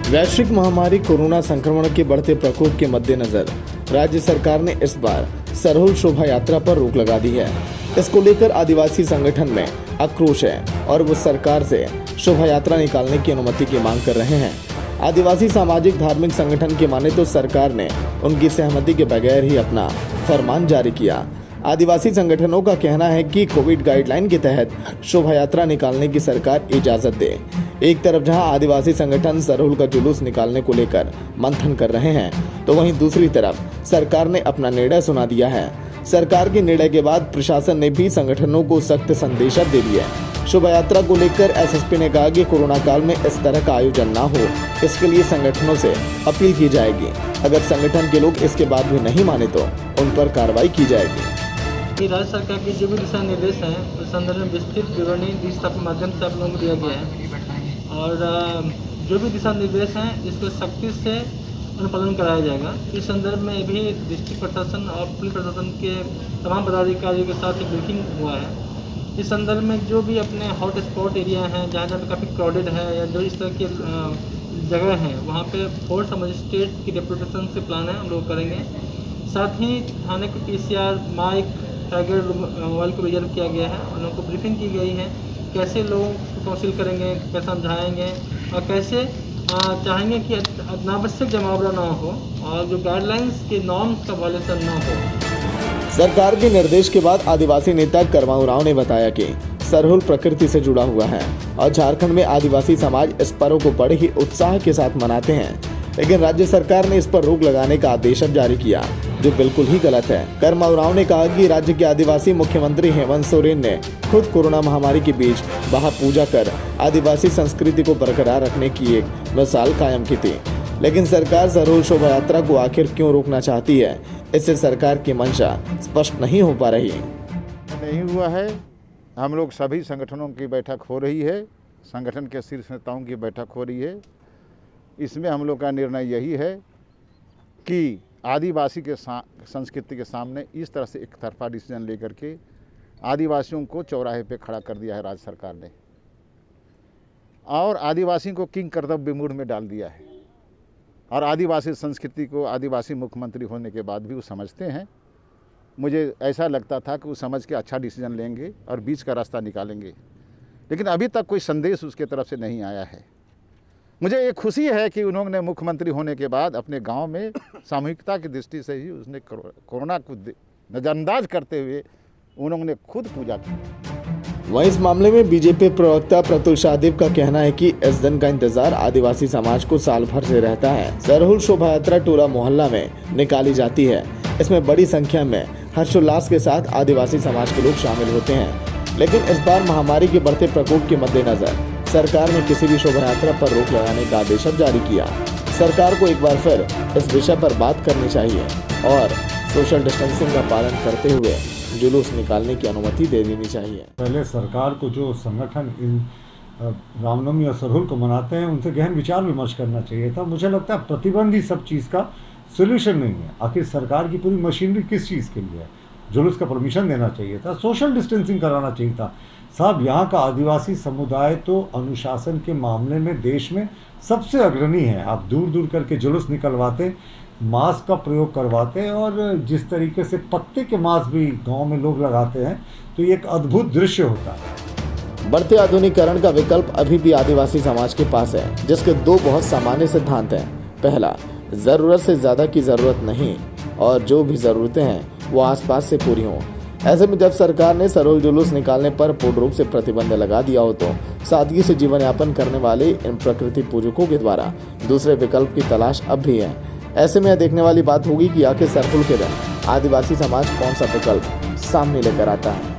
वैश्विक महामारी कोरोना संक्रमण के बढ़ते प्रकोप के मद्देनजर राज्य सरकार ने इस बार सरहुल शोभा यात्रा पर रोक लगा दी है। इसको लेकर आदिवासी संगठन में आक्रोश है और वो सरकार से शोभा यात्रा निकालने की अनुमति की मांग कर रहे हैं। आदिवासी सामाजिक धार्मिक संगठन के माने तो सरकार ने उनकी सहमति के बगैर ही अपना फरमान जारी किया। आदिवासी संगठनों का कहना है कि कोविड गाइडलाइन के तहत शोभा यात्रा निकालने की सरकार इजाजत दे। एक तरफ जहां आदिवासी संगठन सरहुल का जुलूस निकालने को लेकर मंथन कर रहे हैं, तो वहीं दूसरी तरफ सरकार ने अपना निर्णय सुना दिया है। सरकार के निर्णय के बाद प्रशासन ने भी संगठनों को सख्त संदेश दे दिया है। शोभा यात्रा को लेकर एसएसपी ने कहा कि कोरोना काल में इस तरह का आयोजन ना हो, इसके लिए संगठनों से अपील की जाएगी। अगर संगठन के लोग इसके बाद भी नहीं माने तो उन पर कार्रवाई की जाएगी। राज्य सरकार के जो भी दिशा निर्देश हैं उस संदर्भ में विस्तृत विवरणी डिजिटल के माध्यम से आप लोगों को दिया गया है और जो भी दिशा निर्देश हैं इसको सख्ती से अनुपालन कराया जाएगा। इस संदर्भ में भी डिस्ट्रिक्ट प्रशासन और पुलिस प्रशासन के तमाम पदाधिकारियों के साथ एक ब्रीफिंग हुआ है। इस संदर्भ में जो भी अपने हॉट स्पॉट एरिया हैं जहाँ जहाँ पे काफ़ी क्राउडेड है या जो इस तरह की जगह हैं वहाँ पे फोर्स मजिस्ट्रेट की डेपुटेशन से प्लान है हम लोग करेंगे। साथ ही थाने को PCR माइक टाइगर मोबाइल को रिजर्व किया गया है। उन लोगों को ब्रीफिंग की गई है कैसे लोगों को काउंसिल करेंगे, कैसे समझाएंगे और कैसे चाहेंगे कि अनावश्यक जमावड़ा ना हो और जो गाइडलाइंस के नॉर्म्स का वायलेशन ना हो। सरकार के निर्देश के बाद आदिवासी नेता करमाऊ राव ने बताया कि सरहुल प्रकृति से जुड़ा हुआ है और झारखंड में आदिवासी समाज इस पर्व को बड़े ही उत्साह के साथ मनाते हैं, लेकिन राज्य सरकार ने इस पर रोक लगाने का आदेश जारी किया, जो बिल्कुल ही गलत है। करमाऊ राव ने कहा कि राज्य के आदिवासी मुख्यमंत्री हेमंत सोरेन ने खुद कोरोना महामारी के बीच वहां पूजा कर आदिवासी संस्कृति को बरकरार रखने की एक मिसाल कायम की थी, लेकिन सरकार सरहुल शोभा यात्रा को आखिर क्यों रोकना चाहती है, इससे सरकार की मंशा स्पष्ट नहीं हो पा रही। नहीं हुआ है। हम लोग सभी संगठनों की बैठक हो रही है, संगठन के शीर्ष नेताओं की बैठक हो रही है। इसमें हम लोग का निर्णय यही है कि आदिवासी के संस्कृति के सामने इस तरह से एक तरफा डिसीजन लेकर के आदिवासियों को चौराहे पे खड़ा कर दिया है राज्य सरकार ने और आदिवासी को किंग कर्तव्य मूड में डाल दिया है। और आदिवासी संस्कृति को आदिवासी मुख्यमंत्री होने के बाद भी वो समझते हैं। मुझे ऐसा लगता था कि वो समझ के अच्छा डिसीजन लेंगे और बीच का रास्ता निकालेंगे, लेकिन अभी तक कोई संदेश उसके तरफ से नहीं आया है। मुझे ये खुशी है कि उन्होंने मुख्यमंत्री होने के बाद अपने गांव में सामूहिकता की दृष्टि से ही उसने कोरोना को नजरअंदाज करते हुए उन्होंने खुद पूजा की। वहीं इस मामले में बीजेपी प्रवक्ता प्रतुल शाहदेव का कहना है कि इस दिन का इंतजार आदिवासी समाज को साल भर से रहता है। सरहुल शोभा यात्रा टोला मोहल्ला में निकाली जाती है। इसमें बड़ी संख्या में हर्षोल्लास के साथ आदिवासी समाज के लोग शामिल होते हैं, लेकिन इस बार महामारी के बढ़ते प्रकोप के मद्देनजर सरकार ने किसी भी शोभा यात्रा पर रोक लगाने का आदेश जारी किया। सरकार को एक बार फिर इस विषय पर बात करनी चाहिए और सोशल डिस्टेंसिंग का पालन करते हुए जुलूस निकालने की अनुमति दे देनी चाहिए। पहले सरकार को जो संगठन इन रामनवमी और सरहुल को मनाते हैं उनसे गहन विचार विमर्श करना चाहिए था। मुझे लगता है प्रतिबंध ही सब चीज़ का सोल्यूशन नहीं है। आखिर सरकार की पूरी मशीनरी किस चीज़ के लिए है? जुलूस का परमिशन देना चाहिए था, सोशल डिस्टेंसिंग कराना चाहिए था। साहब, यहाँ का आदिवासी समुदाय तो अनुशासन के मामले में देश में सबसे अग्रणी है। आप दूर दूर करके जुलूस निकलवाते, मास्क का प्रयोग करवाते और जिस तरीके से पत्ते के मास्क भी गांव में लोग लगाते हैं, तो ये एक अद्भुत दृश्य होता है। बढ़ते आधुनिकीकरण का विकल्प अभी भी आदिवासी समाज के पास है, जिसके दो बहुत सामान्य सिद्धांत हैं। पहला, जरूरत से ज्यादा की जरूरत नहीं और जो भी जरूरतें हैं वो आसपास से पूरी हों। ऐसे में जब सरकार ने सरहुल जुलूस निकालने पर पूर्ण रूप से प्रतिबंध लगा दिया हो, तो सादगी से जीवन यापन करने वाले इन प्रकृति पूजकों के द्वारा दूसरे विकल्प की तलाश अब भी है। ऐसे में यह देखने वाली बात होगी कि आखिर सरहुल के दिन आदिवासी समाज कौन सा विकल्प सामने लेकर आता है।